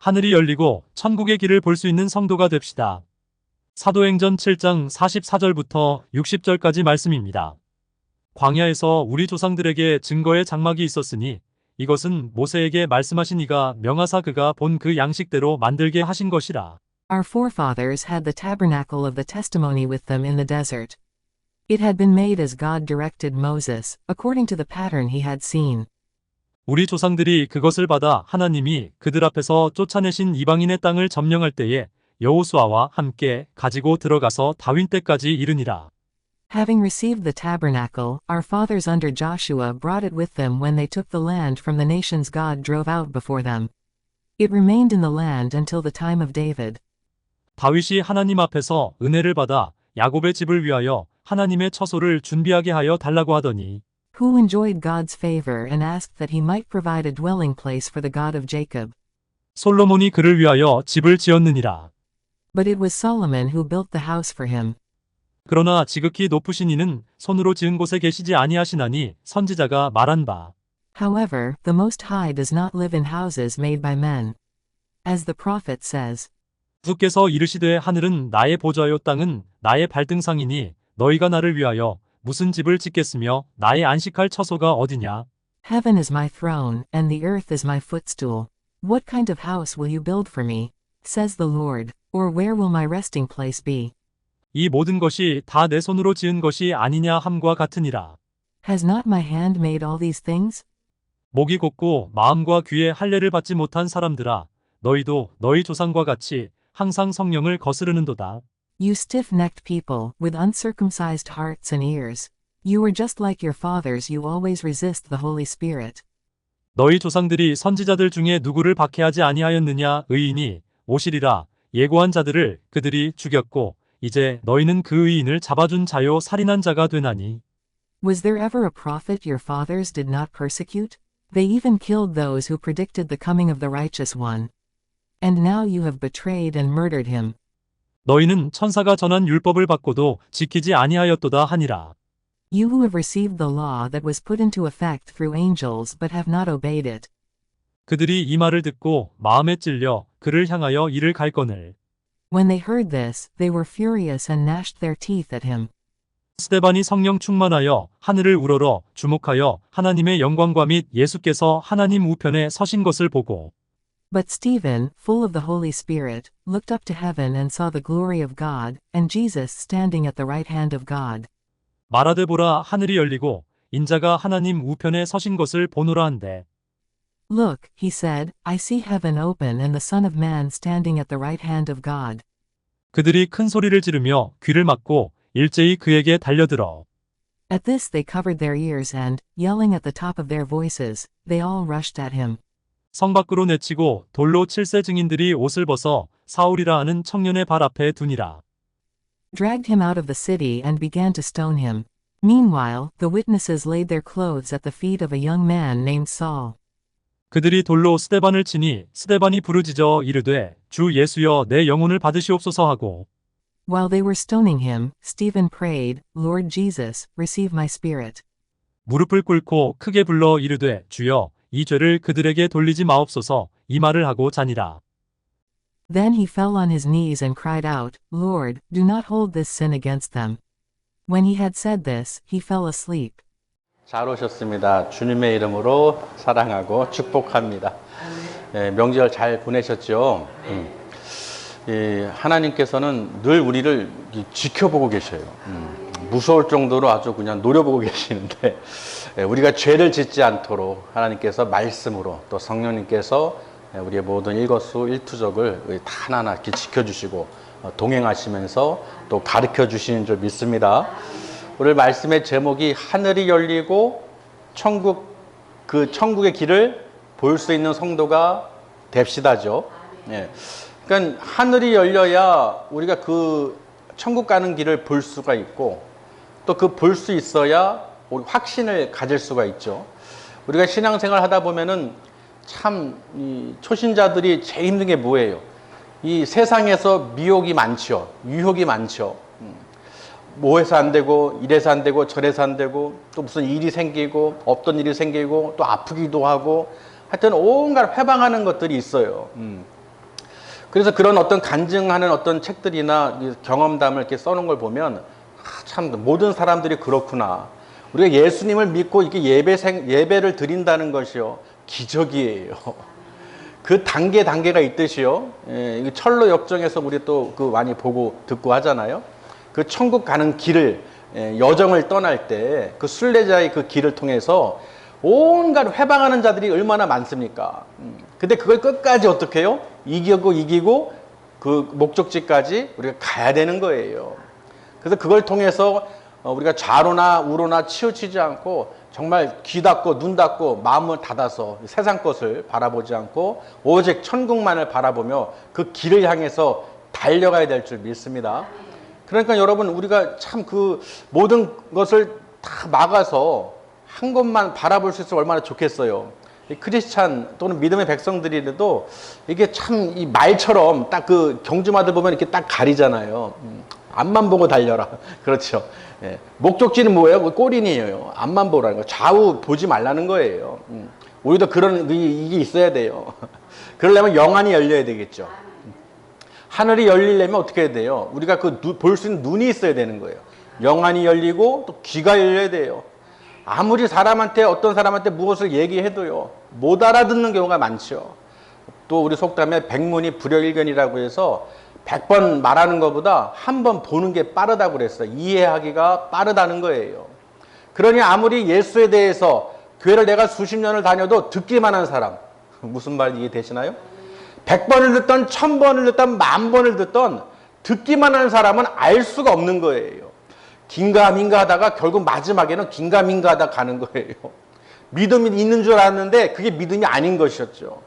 하늘이 열리고 천국의 길을 볼 수 있는 성도가 됩시다. 사도행전 7장 44절부터 60절까지 말씀입니다. 광야에서 우리 조상들에게 증거의 장막이 있었으니 이것은 모세에게 말씀하신 이가 명하사 그가 본 그 양식대로 만들게 하신 것이라. Our forefathers had the tabernacle of the testimony with them in the desert. It had been made as God directed Moses, according to the pattern he had seen. 우리 조상들이 그것을 받아 하나님이 그들 앞에서 쫓아내신 이방인의 땅을 점령할 때에 여호수아와 함께 가지고 들어가서 다윈 때까지 이르니라. Having received the tabernacle, our fathers under Joshua brought it with them when they took the land from the nations God drove out before them. It remained in the land until the time of David. 다윗이 하나님 앞에서 은혜를 받아 야곱의 집을 위하여 하나님의 처소를 준비하게 하여 달라고 하더니 Who enjoyed God's favor and asked that he might provide a dwelling place for the God of Jacob. 솔로몬이 그를 위하여 집을 지었느니라. But it was Solomon who built the house for him. 그러나 지극히 높으신 이는 손으로 지은 곳에 계시지 아니하시나니 선지자가 말한 바. However, the Most High does not live in houses made by men. As the prophet says, 주께서 이르시되 하늘은 나의 보좌요 땅은 나의 발등상이니 너희가 나를 위하여 무슨 집을 짓겠으며 나의 안식할 처소가 어디냐. Heaven is my throne, and the earth is my footstool. What kind of house will you build for me? Says the Lord. Or where will my resting place be? 이 모든 것이 다 내 손으로 지은 것이 아니냐 함과 같으니라. Has not my hand made all these things? 목이 곧고 마음과 귀에 할례를 받지 못한 사람들아 너희도 너희 조상과 같이 항상 성령을 거스르는도다. You stiff-necked people, with uncircumcised hearts and ears. You were just like your fathers, you always resist the Holy Spirit. 너희 조상들이 선지자들 중에 누구를 박해하지 아니하였느냐. 의인이 오시리라. 예고한 자들을 그들이 죽였고 이제 너희는 그 의인을 잡아준 자요 살인한 자가 되나니. Was there ever a prophet your fathers did not persecute? They even killed those who predicted the coming of the righteous one. And now you have betrayed and murdered him. 너희는 천사가 전한 율법을 받고도 지키지 아니하였도다 하니라. You who have received the law that was put into effect through angels but have not obeyed it. 그들이 이 말을 듣고 마음에 찔려 그를 향하여 이를 갈거늘. When they heard this, they were furious and gnashed their teeth at him. 스데반이 성령 충만하여 하늘을 우러러 주목하여 하나님의 영광과 및 예수께서 하나님 우편에 서신 것을 보고 But Stephen, full of the Holy Spirit, looked up to heaven and saw the glory of God, and Jesus standing at the right hand of God. 말하되 보라 하늘이 열리고 인자가 하나님 우편에 서신 것을 보노라 한대. Look, he said, I see heaven open and the Son of Man standing at the right hand of God. 그들이 큰 소리를 지르며 귀를 막고 일제히 그에게 달려들어. At this they covered their ears and, yelling at the top of their voices, they all rushed at him. 성 밖으로 내치고 돌로 칠세 증인들이 옷을 벗어 사울이라 하는 청년의 발 앞에 두니라. Dragged him out of the city and began to stone him. Meanwhile, the witnesses laid their clothes at the feet of a young man named Saul. 그들이 돌로 스데반을 치니 스데반이 부르짖어 이르되 주 예수여 내 영혼을 받으시옵소서 하고 While they were stoning him, Stephen prayed, Lord Jesus, receive my spirit. 무릎을 꿇고 크게 불러 이르되 주여 이 죄를 그들에게 돌리지 마옵소서 이 말을 하고 자니라. Then he fell on his knees and cried out, Lord, do not hold this sin against them. When he had said this, he fell asleep. 잘 오셨습니다. 주님의 이름으로 사랑하고 축복합니다. 명절 잘 보내셨죠? 하나님께서는 늘 우리를 지켜보고 계셔요. 무서울 정도로 아주 그냥 노려보고 계시는데 우리가 죄를 짓지 않도록 하나님께서 말씀으로 또 성령님께서 우리의 모든 일거수일투족을 다 하나하나 이렇게 지켜주시고 동행하시면서 또 가르쳐 주시는 줄 믿습니다. 오늘 말씀의 제목이 하늘이 열리고 천국의 길을 볼 수 있는 성도가 됩시다죠. 예. 그러니까 하늘이 열려야 우리가 그 천국 가는 길을 볼 수가 있고 또 그 볼 수 있어야 우리 확신을 가질 수가 있죠. 우리가 신앙생활 하다 보면은 참 이 초신자들이 제일 힘든 게 뭐예요? 이 세상에서 미혹이 많죠. 유혹이 많죠. 뭐 해서 안 되고 이래서 안 되고 저래서 안 되고 또 무슨 일이 생기고 없던 일이 생기고 또 아프기도 하고 하여튼 온갖 회방하는 것들이 있어요. 그래서 그런 어떤 간증하는 어떤 책들이나 경험담을 이렇게 써놓은 걸 보면 참 모든 사람들이 그렇구나. 우리가 예수님을 믿고 이렇게 예배를 드린다는 것이요 기적이에요. 그 단계가 있듯이요. 예, 이거 철로 역정에서 우리 또 그 많이 보고 듣고 하잖아요. 그 천국 가는 길을 여정을 떠날 때 그 순례자의 그 길을 통해서 온갖 회방하는 자들이 얼마나 많습니까? 근데 그걸 끝까지 어떻게 해요? 이기고 그 목적지까지 우리가 가야 되는 거예요. 그래서 그걸 통해서 우리가 좌로나 우로나 치우치지 않고 정말 귀 닫고 눈 닫고 마음을 닫아서 세상 것을 바라보지 않고 오직 천국만을 바라보며 그 길을 향해서 달려가야 될 줄 믿습니다. 그러니까 여러분 우리가 참 그 모든 것을 다 막아서 한 것만 바라볼 수 있으면 얼마나 좋겠어요. 이 크리스찬 또는 믿음의 백성들이라도 이게 참 이 말처럼 딱 그 경주마들 보면 이렇게 딱 가리잖아요. 앞만 보고 달려라. 그렇죠. 예. 목적지는 뭐예요? 꼬린이에요. 앞만 보라는 거. 좌우 보지 말라는 거예요. 우리도 그런 이게 있어야 돼요. 그러려면 영안이 열려야 되겠죠. 하늘이 열리려면 어떻게 해야 돼요? 우리가 그 볼 수 있는 눈이 있어야 되는 거예요. 영안이 열리고 또 귀가 열려야 돼요. 아무리 어떤 사람한테 무엇을 얘기해도요, 못 알아듣는 경우가 많죠. 또 우리 속담에 백문이 불여일견이라고 해서 100번 말하는 것보다 한 번 보는 게 빠르다고 그랬어요. 이해하기가 빠르다는 거예요. 그러니 아무리 예수에 대해서 교회를 내가 수십 년을 다녀도 듣기만 한 사람, 무슨 말 이해되시나요? 100번을 듣던 1000번을 듣던 10,000번을 듣던 듣기만 하는 사람은 알 수가 없는 거예요. 긴가민가 하다가 결국 마지막에는 긴가민가 하다 가는 거예요. 믿음이 있는 줄 알았는데 그게 믿음이 아닌 것이었죠.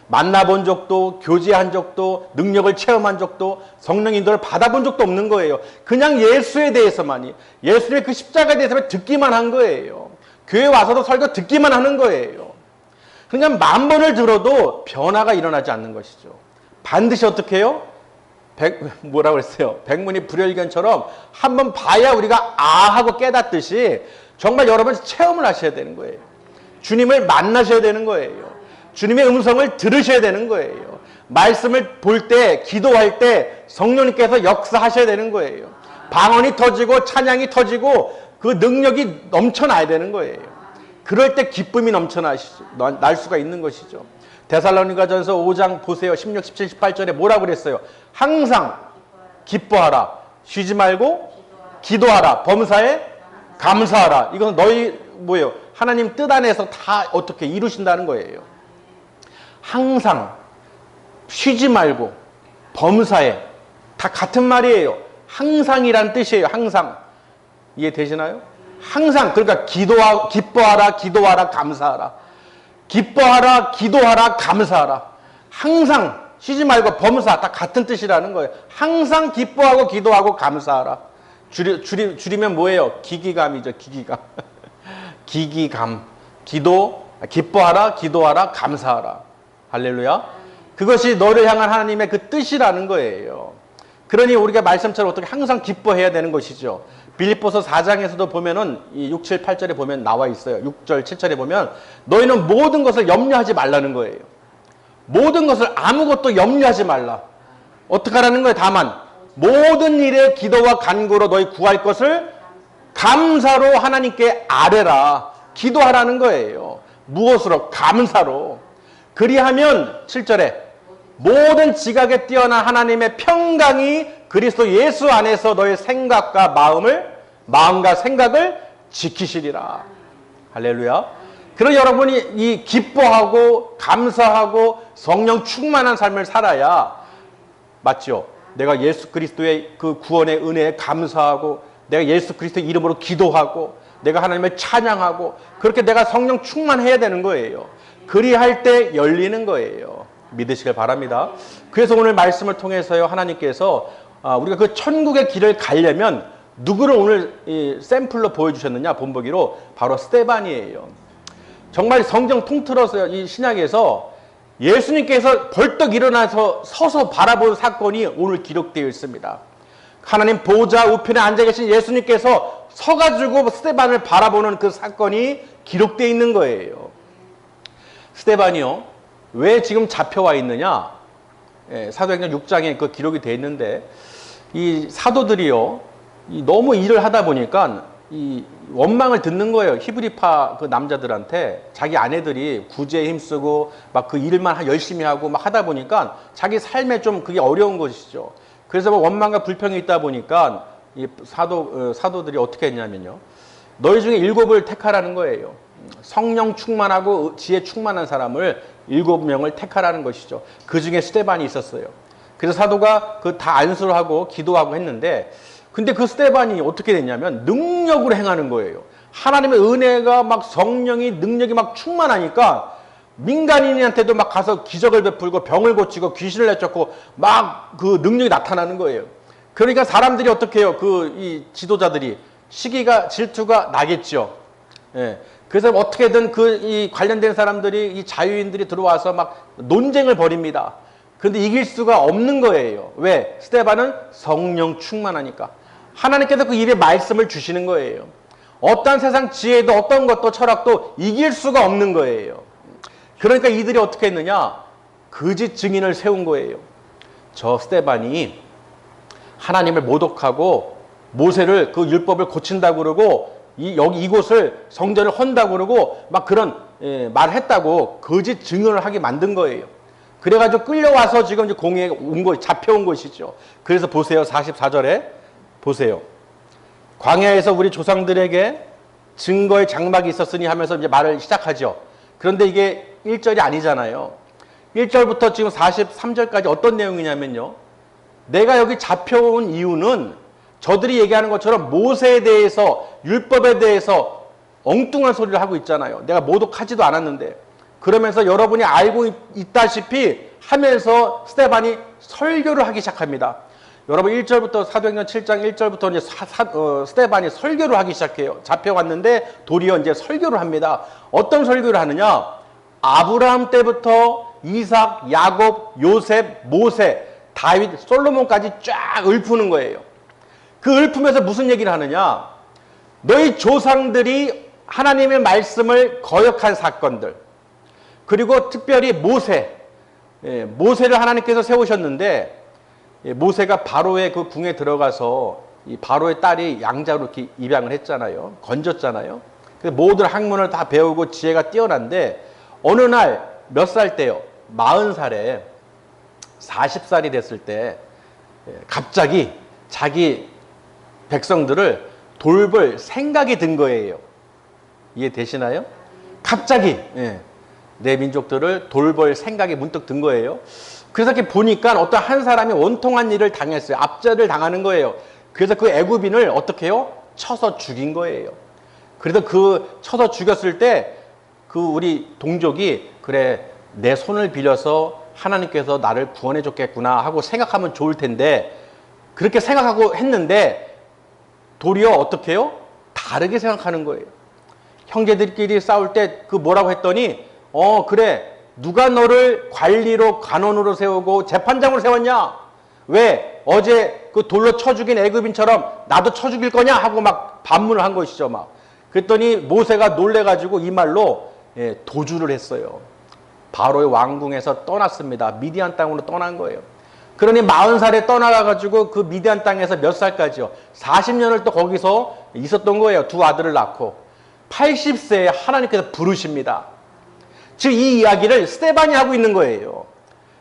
만나본 적도 교제한 적도 능력을 체험한 적도 성령 인도를 받아본 적도 없는 거예요. 그냥 예수에 대해서만이, 예수의 그 십자가에 대해서만 듣기만 한 거예요. 교회 와서도 설교 듣기만 하는 거예요. 그냥 10,000번을 들어도 변화가 일어나지 않는 것이죠. 반드시 어떻게 해요? 뭐라고 그랬어요? 백문이 불여일견처럼 한번 봐야 우리가 하고 깨닫듯이 정말 여러분 체험을 하셔야 되는 거예요. 주님을 만나셔야 되는 거예요. 주님의 음성을 들으셔야 되는 거예요. 말씀을 볼 때, 기도할 때 성령님께서 역사하셔야 되는 거예요. 방언이 터지고 찬양이 터지고 그 능력이 넘쳐나야 되는 거예요. 그럴 때 기쁨이 날 수가 있는 것이죠. 데살로니가전서 5장 보세요. 16, 17, 18절에 뭐라고 그랬어요? 항상 기뻐하라. 쉬지 말고 기도하라. 범사에 감사하라. 이건 너희 뭐예요? 하나님 뜻 안에서 다 어떻게 이루신다는 거예요. 항상 쉬지 말고 범사에 다 같은 말이에요. 항상이란 뜻이에요. 항상. 이해되시나요? 항상 그러니까 기뻐하라, 기도하라, 감사하라. 기뻐하라, 기도하라, 감사하라. 항상 쉬지 말고 범사 다 같은 뜻이라는 거예요. 항상 기뻐하고 기도하고 감사하라. 줄이면 뭐예요? 기기감이죠. 기기감. 기기감. 기뻐하라, 기도하라, 감사하라. 할렐루야. 그것이 너를 향한 하나님의 그 뜻이라는 거예요. 그러니 우리가 말씀처럼 어떻게 항상 기뻐해야 되는 것이죠. 빌립보서 4장에서도 보면은 이 6, 7, 8절에 보면 나와 있어요. 6절, 7절에 보면 너희는 모든 것을 염려하지 말라는 거예요. 모든 것을 아무것도 염려하지 말라. 어떻게 하라는 거예요? 다만 모든 일에 기도와 간구로 너희 구할 것을 감사로 하나님께 아뢰라. 기도하라는 거예요. 무엇으로? 감사로. 그리하면 7절에 모든 지각에 뛰어난 하나님의 평강이 그리스도 예수 안에서 너의 마음과 생각을 지키시리라. 할렐루야. 그런 여러분이 이 기뻐하고 감사하고 성령 충만한 삶을 살아야, 맞죠? 내가 예수 그리스도의 그 구원의 은혜에 감사하고 내가 예수 그리스도의 이름으로 기도하고 내가 하나님을 찬양하고 그렇게 내가 성령 충만해야 되는 거예요. 그리할 때 열리는 거예요. 믿으시길 바랍니다. 그래서 오늘 말씀을 통해서요, 하나님께서 우리가 그 천국의 길을 가려면 누구를 오늘 이 샘플로 보여주셨느냐, 본보기로 바로 스데반이에요. 정말 성경 통틀어서 이 신약에서 예수님께서 벌떡 일어나서 서서 바라본 사건이 오늘 기록되어 있습니다. 하나님 보좌 우편에 앉아 계신 예수님께서 서가지고 스데반을 바라보는 그 사건이 기록되어 있는 거예요. 스데반이요, 왜 지금 잡혀와 있느냐? 사도행전 6장에 그 기록이 되어 있는데 이 사도들이요, 너무 일을 하다 보니까 이 원망을 듣는 거예요. 히브리파 그 남자들한테 자기 아내들이 구제에 힘쓰고 막 그 일만 열심히 하고 막 하다 보니까 자기 삶에 좀 그게 어려운 것이죠. 그래서 뭐 원망과 불평이 있다 보니까 이 사도들이 어떻게 했냐면요, 너희 중에 7을 택하라는 거예요. 성령 충만하고 지혜 충만한 사람을 7명을 택하라는 것이죠. 그 중에 스데반이 있었어요. 그래서 사도가 그 다 안수를 하고 기도하고 했는데, 근데 그 스데반이 어떻게 됐냐면 능력으로 행하는 거예요. 하나님의 은혜가 막 성령이 능력이 막 충만하니까 민간인한테도 막 가서 기적을 베풀고 병을 고치고 귀신을 내쫓고 막 그 능력이 나타나는 거예요. 그러니까 사람들이 어떻게 해요? 이 지도자들이 시기가 질투가 나겠죠. 예. 그래서 어떻게든 이 관련된 사람들이, 이 자유인들이 들어와서 막 논쟁을 벌입니다. 그런데 이길 수가 없는 거예요. 왜? 스데반은 성령 충만하니까. 하나님께서 그 입에 말씀을 주시는 거예요. 어떤 세상 지혜도 어떤 것도 철학도 이길 수가 없는 거예요. 그러니까 이들이 어떻게 했느냐? 거짓 증인을 세운 거예요. 저 스데반이 하나님을 모독하고 모세를 그 율법을 고친다고 그러고 이곳을 성전을 헌다고 그러고 막 그런 말을 했다고 거짓 증언을 하게 만든 거예요. 그래가지고 끌려와서 지금 이제 공회에 잡혀온 것이죠. 그래서 보세요. 44절에 보세요. 광야에서 우리 조상들에게 증거의 장막이 있었으니 하면서 이제 말을 시작하죠. 그런데 이게 1절이 아니잖아요. 1절부터 지금 43절까지 어떤 내용이냐면요, 내가 여기 잡혀온 이유는 저들이 얘기하는 것처럼 모세에 대해서, 율법에 대해서 엉뚱한 소리를 하고 있잖아요. 내가 모독하지도 않았는데. 그러면서 여러분이 알고 있다시피 하면서 스데반이 설교를 하기 시작합니다. 여러분 1절부터 사도행전 7장 1절부터 이제 스데반이 설교를 하기 시작해요. 잡혀왔는데 도리어 이제 설교를 합니다. 어떤 설교를 하느냐? 아브라함 때부터 이삭, 야곱, 요셉, 모세, 다윗, 솔로몬까지 쫙 읊는 거예요. 그 읊으면서 무슨 얘기를 하느냐? 너희 조상들이 하나님의 말씀을 거역한 사건들, 그리고 특별히 모세를 하나님께서 세우셨는데, 모세가 바로의 그 궁에 들어가서 이 바로의 딸이 양자로 이렇게 입양을 했잖아요. 건졌잖아요. 그래서 모든 학문을 다 배우고 지혜가 뛰어난데, 어느 날 몇 살 때요? 40살에 40살이 됐을 때 갑자기 자기 백성들을 돌볼 생각이 든 거예요. 이해되시나요? 갑자기 내 민족들을 돌볼 생각이 문득 든 거예요. 그래서 이렇게 보니까 어떤 한 사람이 원통한 일을 당했어요. 압제를 당하는 거예요. 그래서 그 애굽인을 어떻게 해요? 쳐서 죽인 거예요. 그래서 그 쳐서 죽였을 때 그 우리 동족이, 그래 내 손을 빌려서 하나님께서 나를 구원해 줬겠구나 하고 생각하면 좋을 텐데, 그렇게 생각하고 했는데 도리어 어떻게 해요? 다르게 생각하는 거예요. 형제들끼리 싸울 때 그 뭐라고 했더니, 그래 누가 너를 관리로, 간원으로 세우고 재판장으로 세웠냐? 왜 어제 그 돌로 쳐 죽인 애굽인처럼 나도 쳐 죽일 거냐? 하고 막 반문을 한 것이죠. 막 그랬더니 모세가 놀래가지고 이 말로 도주를 했어요. 바로의 왕궁에서 떠났습니다. 미디안 땅으로 떠난 거예요. 그러니 40살에 떠나가지고 그 미디안 땅에서 몇 살까지요? 40년을 또 거기서 있었던 거예요. 2 아들을 낳고 80세에 하나님께서 부르십니다. 지금 이 이야기를 스데반이 하고 있는 거예요.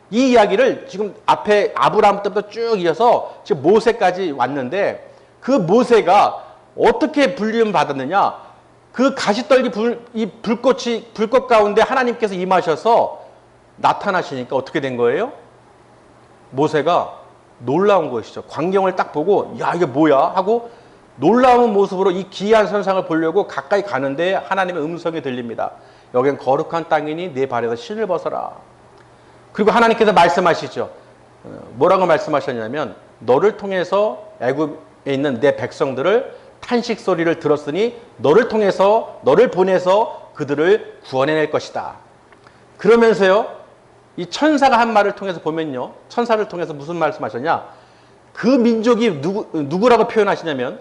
이 이야기를 지금 앞에 아브라함 때부터 쭉 이어서 지금 모세까지 왔는데, 그 모세가 어떻게 불림 받았느냐? 그 가시떨기 불꽃 가운데 하나님께서 임하셔서 나타나시니까 어떻게 된 거예요? 모세가 놀라운 것이죠. 광경을 딱 보고, 야 이게 뭐야? 하고 놀라운 모습으로 이 기이한 선상을 보려고 가까이 가는데 하나님의 음성이 들립니다. 여긴 거룩한 땅이니 내 발에서 신을 벗어라. 그리고 하나님께서 말씀하시죠. 뭐라고 말씀하셨냐면, 너를 통해서 애굽에 있는 내 백성들을 탄식 소리를 들었으니 너를 통해서, 너를 보내서 그들을 구원해낼 것이다. 그러면서요, 이 천사가 한 말을 통해서 보면요, 천사를 통해서 무슨 말씀하셨냐? 그 민족이 누구라고 표현하시냐면,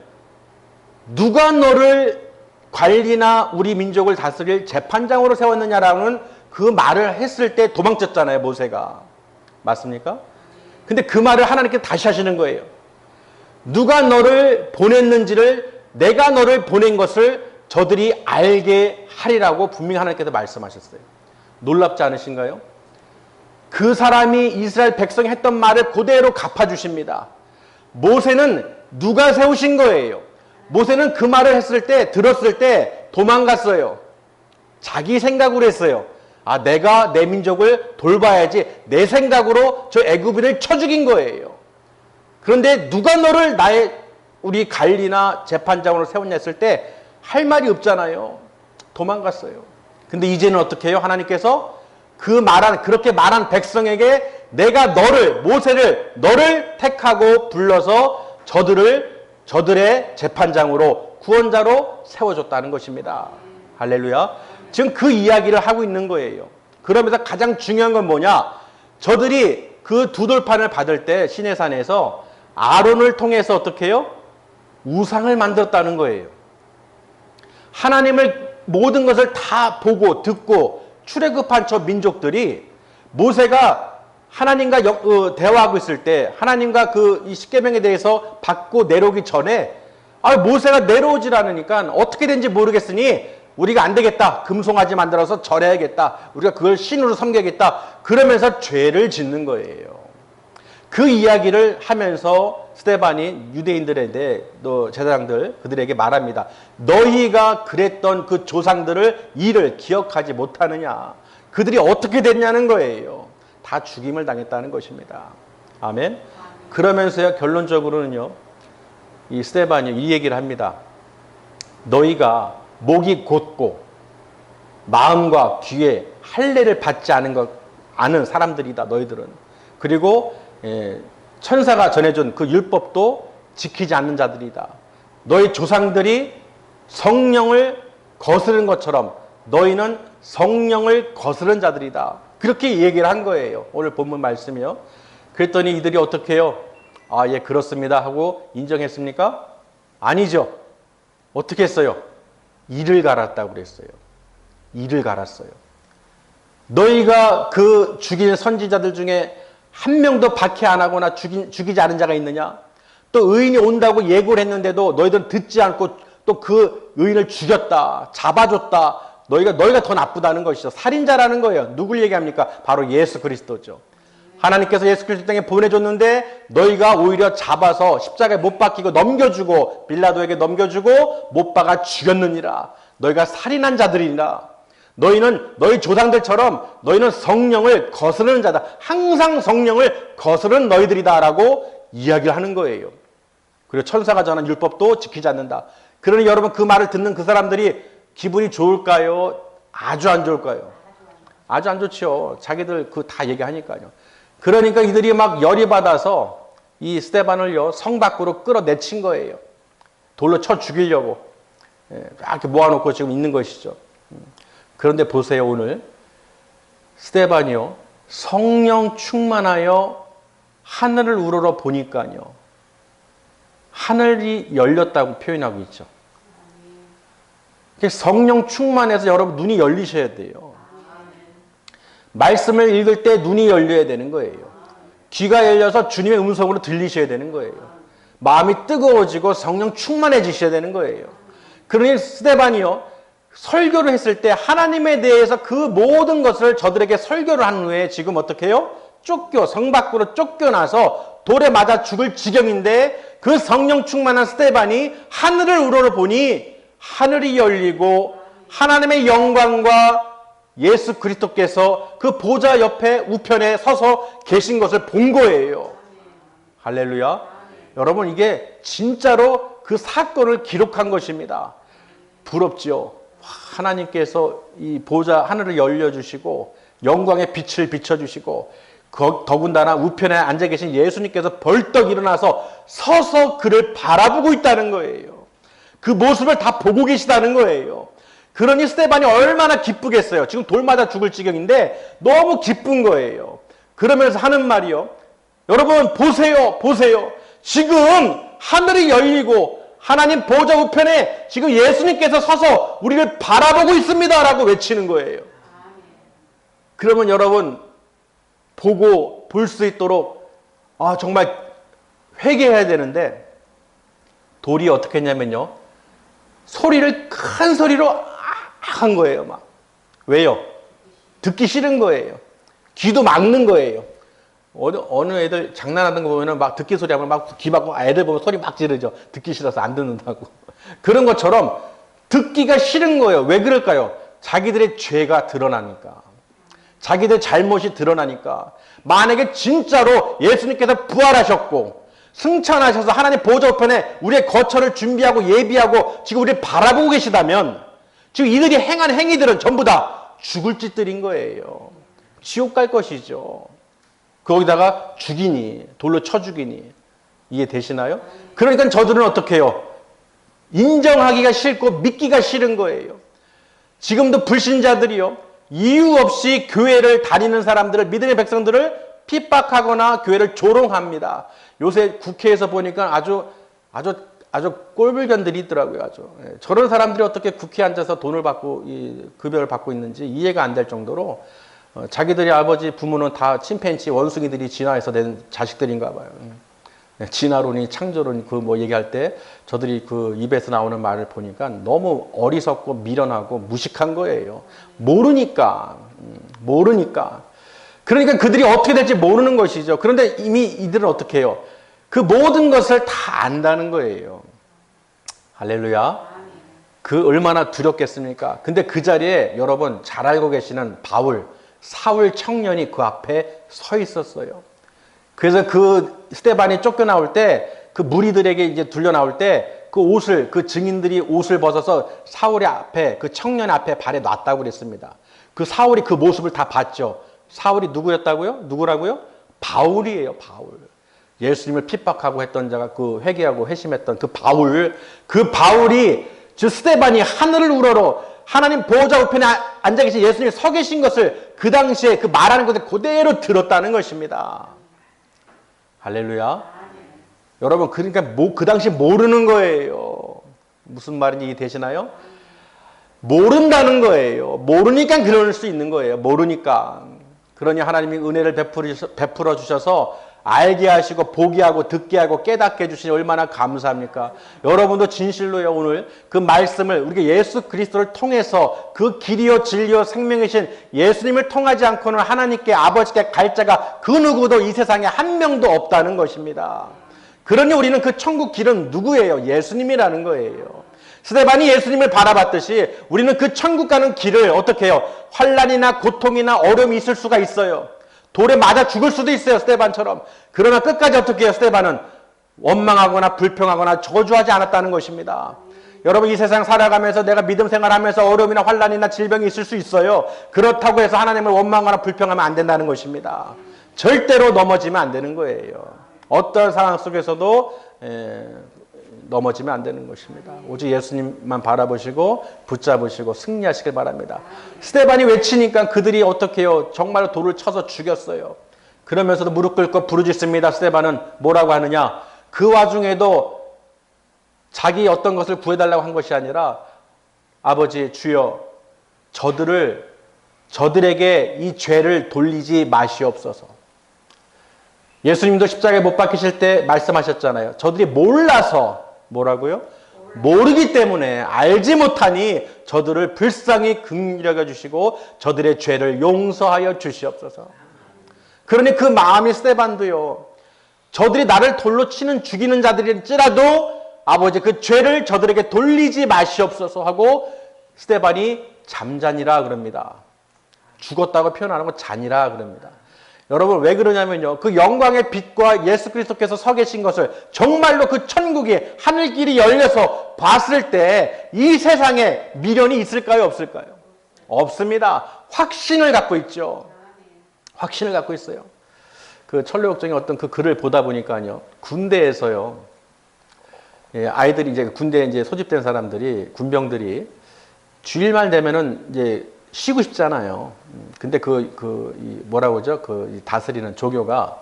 누가 너를 관리나 우리 민족을 다스릴 재판장으로 세웠느냐라는 그 말을 했을 때 도망쳤잖아요, 모세가. 맞습니까? 근데 그 말을 하나님께서 다시 하시는 거예요. 누가 너를 보냈는지를, 내가 너를 보낸 것을 저들이 알게 하리라고 분명히 하나님께서 말씀하셨어요. 놀랍지 않으신가요? 그 사람이 이스라엘 백성이 했던 말을 그대로 갚아주십니다. 모세는 누가 세우신 거예요? 모세는 그 말을 했을 때, 들었을 때 도망갔어요. 자기 생각으로 했어요. 아, 내가 내 민족을 돌봐야지. 내 생각으로 저 애굽인을 쳐 죽인 거예요. 그런데 누가 너를 우리 관리나 재판장으로 세웠냐 했을 때 할 말이 없잖아요. 도망갔어요. 근데 이제는 어떻게 해요? 하나님께서 그렇게 말한 백성에게 내가 모세를 너를 택하고 불러서 저들의 재판장으로, 구원자로 세워줬다는 것입니다. 할렐루야. 지금 그 이야기를 하고 있는 거예요. 그러면서 가장 중요한 건 뭐냐? 저들이 그 두 돌판을 받을 때 시내산에서 아론을 통해서 어떻게 해요? 우상을 만들었다는 거예요. 하나님을 모든 것을 다 보고 듣고 출애굽한 저 민족들이 모세가 하나님과 대화하고 있을 때, 하나님과 이 십계명에 대해서 받고 내려오기 전에 모세가 내려오질 않으니까 어떻게 된지 모르겠으니 우리가 안 되겠다. 금송아지 만들어서 절해야겠다. 우리가 그걸 신으로 섬겨야겠다. 그러면서 죄를 짓는 거예요. 그 이야기를 하면서 스데반이 유대인들에 대해 제사장들 그들에게 말합니다. 너희가 그랬던 그 조상들을 일을 기억하지 못하느냐. 그들이 어떻게 됐냐는 거예요. 다 죽임을 당했다는 것입니다. 아멘. 그러면서요, 결론적으로는요, 이 스데반이 이 얘기를 합니다. 너희가 목이 곧고 마음과 귀에 할례를 받지 않은 사람들이다. 너희들은. 그리고 천사가 전해준 그 율법도 지키지 않는 자들이다. 너희 조상들이 성령을 거스른 것처럼 너희는 성령을 거스른 자들이다. 그렇게 얘기를 한 거예요. 오늘 본문 말씀이요. 그랬더니 이들이 어떻게 해요? 아, 예, 그렇습니다 하고 인정했습니까? 아니죠. 어떻게 했어요? 이를 갈았다고 그랬어요. 이를 갈았어요. 너희가 그 죽인 선지자들 중에 한 명도 박해 안 하거나 죽이지 않은 자가 있느냐? 또 의인이 온다고 예고를 했는데도 너희들은 듣지 않고 또 그 의인을 죽였다, 잡아줬다. 너희가 더 나쁘다는 것이죠. 살인자라는 거예요. 누굴 얘기합니까? 바로 예수 그리스도죠. 하나님께서 예수 그리스도 땅에 보내줬는데 너희가 오히려 잡아서 십자가에 못 박히고 넘겨주고 빌라도에게 넘겨주고 못 박아 죽였느니라. 너희가 살인한 자들이니라. 너희 조상들처럼 너희는 성령을 거스르는 자다. 항상 성령을 거스르는 너희들이다라고 이야기를 하는 거예요. 그리고 천사가 전한 율법도 지키지 않는다. 그러니 여러분, 그 말을 듣는 그 사람들이 기분이 좋을까요? 아주 안 좋을까요? 아주 안 좋죠. 자기들 다 얘기하니까요. 그러니까 이들이 막 열이 받아서 이 스데반을요, 성 밖으로 끌어내친 거예요. 돌로 쳐 죽이려고. 이렇게 모아놓고 지금 있는 것이죠. 그런데 보세요, 오늘. 스데반이요, 성령 충만하여 하늘을 우러러 보니까요, 하늘이 열렸다고 표현하고 있죠. 성령 충만해서 여러분 눈이 열리셔야 돼요. 말씀을 읽을 때 눈이 열려야 되는 거예요. 귀가 열려서 주님의 음성으로 들리셔야 되는 거예요. 마음이 뜨거워지고 성령 충만해지셔야 되는 거예요. 그러니 스데반이요, 설교를 했을 때 하나님에 대해서 그 모든 것을 저들에게 설교를 한 후에 지금 어떻게 해요? 성 밖으로 쫓겨나서 돌에 맞아 죽을 지경인데 그 성령 충만한 스데반이 하늘을 우러러 보니 하늘이 열리고 하나님의 영광과 예수 그리스도께서 그 보좌 옆에 우편에 서서 계신 것을 본 거예요. 할렐루야. 여러분, 이게 진짜로 그 사건을 기록한 것입니다. 부럽죠. 하나님께서 이 보좌 하늘을 열려주시고 영광의 빛을 비춰주시고 더군다나 우편에 앉아 계신 예수님께서 벌떡 일어나서 서서 그를 바라보고 있다는 거예요. 그 모습을 다 보고 계시다는 거예요. 그러니 스데반이 얼마나 기쁘겠어요. 지금 돌 맞아 죽을 지경인데 너무 기쁜 거예요. 그러면서 하는 말이요, 여러분 보세요. 지금 하늘이 열리고 하나님 보좌 우편에 지금 예수님께서 서서 우리를 바라보고 있습니다 라고 외치는 거예요. 그러면 여러분, 볼 수 있도록 정말 회개해야 되는데 돌이 어떻게 했냐면요. 소리를 큰 소리로 한 거예요. 막. 왜요? 듣기 싫은 거예요. 귀도 막는 거예요. 어느 애들 장난하는 거 보면은 막 듣기 소리 하면 막 귀 막고 애들 보면 소리 막 지르죠. 듣기 싫어서 안 듣는다고. 그런 것처럼 듣기가 싫은 거예요. 왜 그럴까요? 자기들의 죄가 드러나니까. 자기들 잘못이 드러나니까. 만약에 진짜로 예수님께서 부활하셨고 승천하셔서 하나님 보좌 우편에 우리의 거처를 준비하고 예비하고 지금 우리를 바라보고 계시다면 지금 이들이 행한 행위들은 전부 다 죽을 짓들인 거예요. 지옥 갈 것이죠. 거기다가 죽이니, 돌로 쳐 죽이니. 이해되시나요? 그러니까 저들은 어떻게 해요? 인정하기가 싫고 믿기가 싫은 거예요. 지금도 불신자들이요. 이유 없이 교회를 다니는 사람들을, 믿음의 백성들을 핍박하거나 교회를 조롱합니다. 요새 국회에서 보니까 아주 꼴불견들이 있더라고요. 저런 사람들이 어떻게 국회에 앉아서 돈을 받고 급여를 받고 있는지 이해가 안 될 정도로 자기들이 아버지 부모는 다 침팬지 원숭이들이 진화해서 낸 자식들인가 봐요. 진화론이 창조론이 그 뭐 얘기할 때 저들이 그 입에서 나오는 말을 보니까 너무 어리석고 미련하고 무식한 거예요. 모르니까. 그러니까 그들이 어떻게 될지 모르는 것이죠. 그런데 이미 이들은 어떻게 해요? 그 모든 것을 다 안다는 거예요. 할렐루야. 그 얼마나 두렵겠습니까? 근데 그 자리에 여러분 잘 알고 계시는 사울 청년이 그 앞에 서 있었어요. 그래서 그 스데반이 쫓겨나올 때 그 무리들에게 이제 둘려 나올 때 그 옷을, 그 증인들이 옷을 벗어서 사울의 앞에, 그 청년 앞에 발에 놨다고 그랬습니다. 그 사울이 그 모습을 다 봤죠. 사울이 누구였다고요? 누구라고요? 바울이에요, 바울. 예수님을 핍박하고 했던 자가 그 회개하고 회심했던 그 바울이 저 스데반이 하늘을 우러러 하나님 보호자 우편에 앉아 계신 예수님이 서 계신 것을 그 당시에 그 말하는 것을 그대로 들었다는 것입니다. 할렐루야. 여러분, 그러니까 그 당시 모르는 거예요. 무슨 말인지 이해되시나요? 모른다는 거예요. 모르니까 그럴 수 있는 거예요. 모르니까. 그러니 하나님이 은혜를 베풀어 주셔서 알게 하시고 보게 하고 듣게 하고 깨닫게 해주시니 얼마나 감사합니까? 여러분도 진실로요, 오늘 그 말씀을 우리가 예수 그리스도를 통해서 그 길이요 진리요 생명이신 예수님을 통하지 않고는 하나님께 아버지께 갈 자가 그 누구도 이 세상에 한 명도 없다는 것입니다. 그러니 우리는 그 천국 길은 누구예요? 예수님이라는 거예요. 스데반이 예수님을 바라봤듯이 우리는 그 천국 가는 길을 어떻게 해요? 환난이나 고통이나 어려움이 있을 수가 있어요. 돌에 맞아 죽을 수도 있어요, 스데반처럼. 그러나 끝까지 어떻게 해요? 스데반은 원망하거나 불평하거나 저주하지 않았다는 것입니다. 여러분, 이 세상 살아가면서 내가 믿음 생활하면서 어려움이나 환난이나 질병이 있을 수 있어요. 그렇다고 해서 하나님을 원망하거나 불평하면 안 된다는 것입니다. 절대로 넘어지면 안 되는 거예요. 어떤 상황 속에서도 넘어지면 안 되는 것입니다. 오직 예수님만 바라보시고 붙잡으시고 승리하시길 바랍니다. 스데반이 외치니까 그들이 어떻게 해요? 정말 돌을 쳐서 죽였어요. 그러면서도 무릎 꿇고 부르짖습니다. 스데반은 뭐라고 하느냐? 그 와중에도 자기 어떤 것을 구해달라고 한 것이 아니라 아버지 주여 저들에게 이 죄를 돌리지 마시옵소서. 예수님도 십자가에 못 박히실 때 말씀하셨잖아요. 저들이 몰라서 뭐라고요? 모르기 때문에 알지 못하니 저들을 불쌍히 긍휼히 여겨주시고 저들의 죄를 용서하여 주시옵소서. 그러니 그 마음이 스데반도요. 저들이 나를 돌로 치는 죽이는 자들일지라도 아버지 그 죄를 저들에게 돌리지 마시옵소서 하고 스데반이 잠자니라 그럽니다. 죽었다고 표현하는 건 잔이라 그럽니다. 여러분 왜 그러냐면요. 그 영광의 빛과 예수 그리스도께서 서 계신 것을 정말로 그 천국이 하늘길이 열려서 봤을 때 이 세상에 미련이 있을까요? 없을까요? 없습니다. 확신을 갖고 있죠. 확신을 갖고 있어요. 그 천로역정의 어떤 그 글을 보다 보니까요. 군대에서요. 아이들이 이제 군대에 이제 소집된 사람들이 군병들이 주일만 되면은 이제 쉬고 싶잖아요. 근데 뭐라고 하죠? 이 다스리는 조교가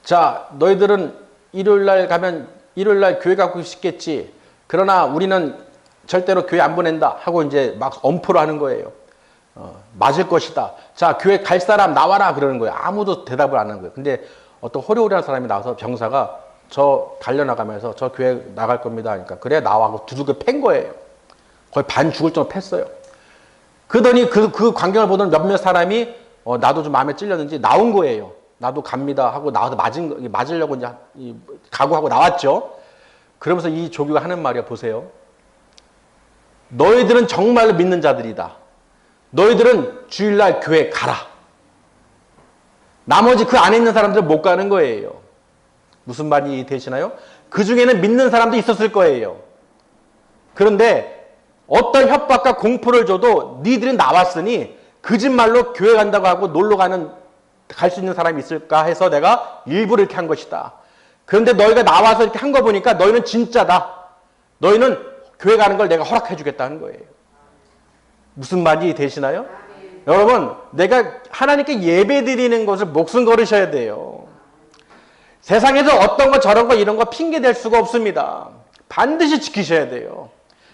자, 너희들은 일요일날 가면 일요일날 교회 가고 싶겠지. 그러나 우리는 절대로 교회 안 보낸다 하고 이제 막 엄포를 하는 거예요. 맞을 것이다. 자, 교회 갈 사람 나와라 그러는 거예요. 아무도 대답을 안 하는 거예요. 근데 어떤 호리호리한 사람이 나와서 병사가 저 달려나가면서 저 교회 나갈 겁니다 하니까 그래 나와 하고 두들겨 팬 거예요. 거의 반 죽을 정도 팼어요. 그러더니 그 광경을 보던 몇몇 사람이 나도 좀 마음에 찔렸는지 나온 거예요. 나도 갑니다 하고 나와서 맞으려고 이제 각오하고 나왔죠. 그러면서 이 조교가 하는 말이야. 보세요. 너희들은 정말로 믿는 자들이다. 너희들은 주일날 교회 가라. 나머지 그 안에 있는 사람들은 못 가는 거예요. 무슨 말이 되시나요? 그 중에는 믿는 사람도 있었을 거예요. 그런데 어떤 협박과 공포를 줘도 니들이 나왔으니 거짓말로 교회 간다고 하고 놀러 갈 수 있는 사람이 있을까 해서 내가 일부러 이렇게 한 것이다. 그런데 너희가 나와서 이렇게 한 거 보니까 너희는 진짜다. 너희는 교회 가는 걸 내가 허락해 주겠다는 거예요. 무슨 말이 되시나요? 여러분, 내가 하나님께 예배 드리는 것을 목숨 걸으셔야 돼요. 세상에서 어떤 거 저런 거 이런 거 핑계 댈 수가 없습니다. 반드시 지키셔야 돼요.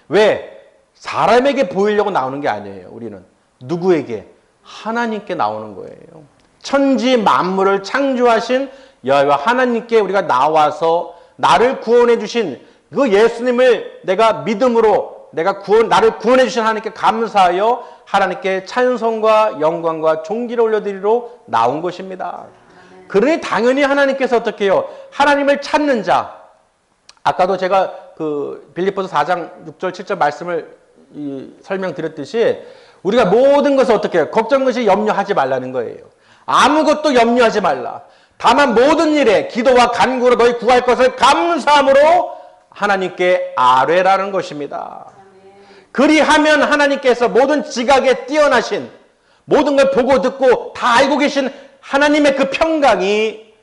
왜? 사람에게 보이려고 나오는 게 아니에요. 우리는 누구에게? 하나님께 나오는 거예요. 천지 만물을 창조하신 여호와 하나님께 우리가 나와서 나를 구원해 주신 그 예수님을 내가 믿음으로 나를 구원해 주신 하나님께 감사하여 하나님께 찬송과 영광과 존귀를 올려드리러 나온 것입니다. 그러니 당연히 하나님께서 어떻게 해요? 하나님을 찾는 자. 아까도 제가 그 빌립보서 4장 6절 7절 말씀을 설명드렸듯이 우리가 모든 것을 어떻게 해요? 걱정 것이 염려하지 말라는 거예요. 아무것도 염려하지 말라. 다만 모든 일에 기도와 간구로 너희 구할 것을 감사함으로 하나님께 아뢰라는 것입니다. 그리하면 하나님께서 모든 지각에 뛰어나신 모든 걸 보고 듣고 다 알고 계신 하나님의 그 평강이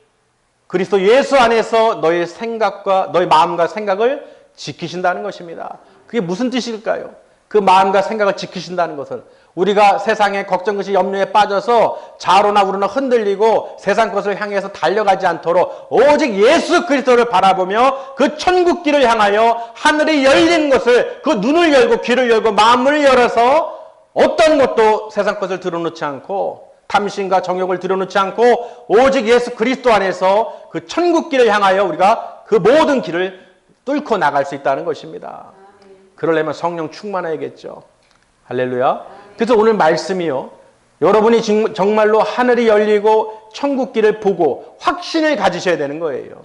그리스도 예수 안에서 너의 생각과 너의 마음과 생각을 지키신다는 것입니다. 그게 무슨 뜻일까요? 그 마음과 생각을 지키신다는 것은 우리가 세상의 걱정 것이 염려에 빠져서 좌로나 우로나 흔들리고 세상 것을 향해서 달려가지 않도록 오직 예수 그리스도를 바라보며 그 천국 길을 향하여 하늘이 열린 것을 그 눈을 열고 귀를 열고 마음을 열어서 어떤 것도 세상 것을 들어놓지 않고 탐심과 정욕을 들어놓지 않고 오직 예수 그리스도 안에서 그 천국 길을 향하여 우리가 그 모든 길을 뚫고 나갈 수 있다는 것입니다. 그러려면 성령 충만해야겠죠. 할렐루야. 그래서 오늘 말씀이요. 여러분이 정말로 하늘이 열리고 천국 길을 보고 확신을 가지셔야 되는 거예요.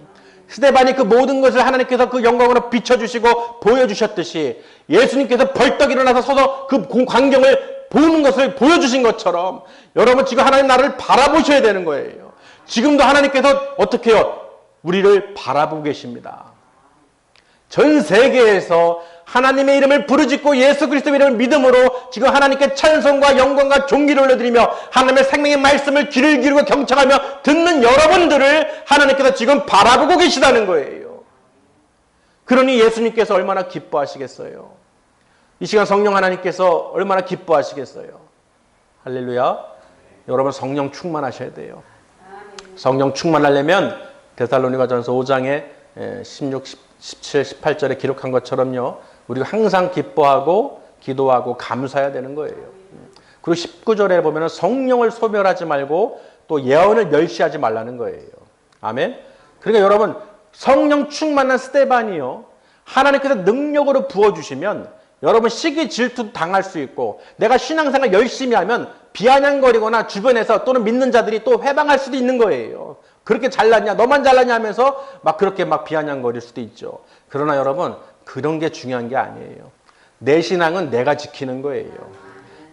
스데반이 그 모든 것을 하나님께서 그 영광으로 비춰주시고 보여주셨듯이 예수님께서 벌떡 일어나서 서서 그 광경을 보는 것을 보여주신 것처럼 여러분 지금 하나님 나라를 바라보셔야 되는 거예요. 지금도 하나님께서 어떻게 해요? 우리를 바라보고 계십니다. 전 세계에서 하나님의 이름을 부르짖고 예수 그리스도의 이름을 믿음으로 지금 하나님께 찬송과 영광과 존귀를 올려드리며 하나님의 생명의 말씀을 귀를 기울이고 경청하며 듣는 여러분들을 하나님께서 지금 바라보고 계시다는 거예요. 그러니 예수님께서 얼마나 기뻐하시겠어요? 이 시간 성령 하나님께서 얼마나 기뻐하시겠어요? 할렐루야. 여러분 성령 충만하셔야 돼요. 성령 충만하려면 데살로니가전서 5장에 16, 17, 18절에 기록한 것처럼요. 우리가 항상 기뻐하고 기도하고 감사해야 되는 거예요. 그리고 19절에 보면 성령을 소멸하지 말고 또 예언을 멸시하지 말라는 거예요. 아멘. 그러니까 여러분 성령 충만한 스데반이요. 하나님께서 능력으로 부어주시면 여러분 시기 질투 당할 수 있고 내가 신앙생활 열심히 하면 비아냥거리거나 주변에서 또는 믿는 자들이 또 회방할 수도 있는 거예요. 그렇게 잘났냐 너만 잘났냐 하면서 막 그렇게 막 비아냥거릴 수도 있죠. 그러나 여러분 그런 게 중요한 게 아니에요. 내 신앙은 내가 지키는 거예요.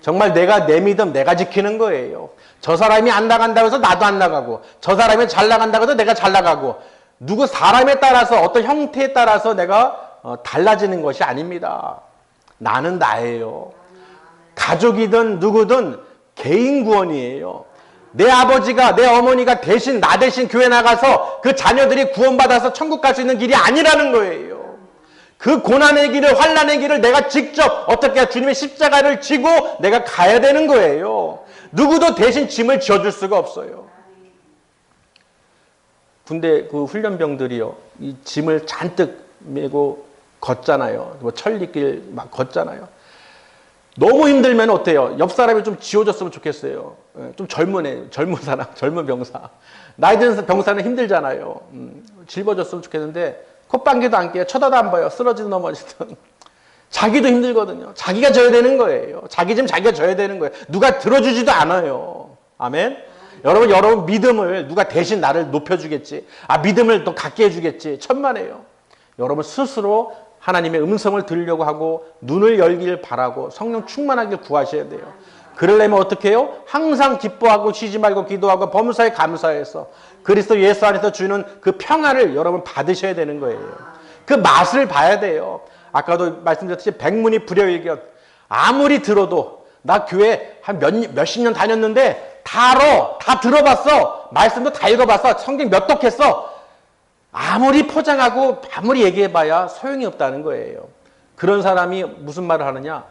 정말 내 믿음 내가 지키는 거예요. 저 사람이 안 나간다고 해서 나도 안 나가고 저 사람이 잘 나간다고 해서 내가 잘 나가고 누구 사람에 따라서 어떤 형태에 따라서 내가 달라지는 것이 아닙니다. 나는 나예요. 가족이든 누구든 개인 구원이에요. 내 아버지가 내 어머니가 나 대신 교회 나가서 그 자녀들이 구원받아서 천국 갈 수 있는 길이 아니라는 거예요. 그 고난의 길을 환난의 길을 내가 직접 어떻게 주님의 십자가를 지고 내가 가야 되는 거예요. 누구도 대신 짐을 지어줄 수가 없어요. 군대 그 훈련병들이요 이 짐을 잔뜩 메고 걷잖아요. 뭐 천리길 막 걷잖아요. 너무 힘들면 어때요? 옆 사람이 좀 지워줬으면 좋겠어요. 좀 젊은 사람, 젊은 병사. 나이 든 병사는 힘들잖아요. 짊어졌으면 좋겠는데 콧방귀도 안 깨요. 쳐다도 안 봐요. 쓰러지든 넘어지든. 자기도 힘들거든요. 자기가 져야 되는 거예요. 자기 짐 자기가 져야 되는 거예요. 누가 들어주지도 않아요. 아멘? 여러분 믿음을 누가 대신 나를 높여주겠지. 믿음을 또 갖게 해주겠지. 천만에요. 여러분 스스로 하나님의 음성을 들으려고 하고 눈을 열기를 바라고 성령 충만하길 구하셔야 돼요. 그러려면 어떻게 해요? 항상 기뻐하고 쉬지 말고 기도하고 범사에 감사해서 그리스도 예수 안에서 주는 그 평안을 여러분 받으셔야 되는 거예요. 그 맛을 봐야 돼요. 아까도 말씀드렸듯이 백문이 불여일견. 아무리 들어도 나 교회 한 몇십 년 다녔는데 다 알아. 다 들어봤어. 말씀도 다 읽어봤어. 성경 몇 독했어. 아무리 포장하고 아무리 얘기해봐야 소용이 없다는 거예요. 그런 사람이 무슨 말을 하느냐?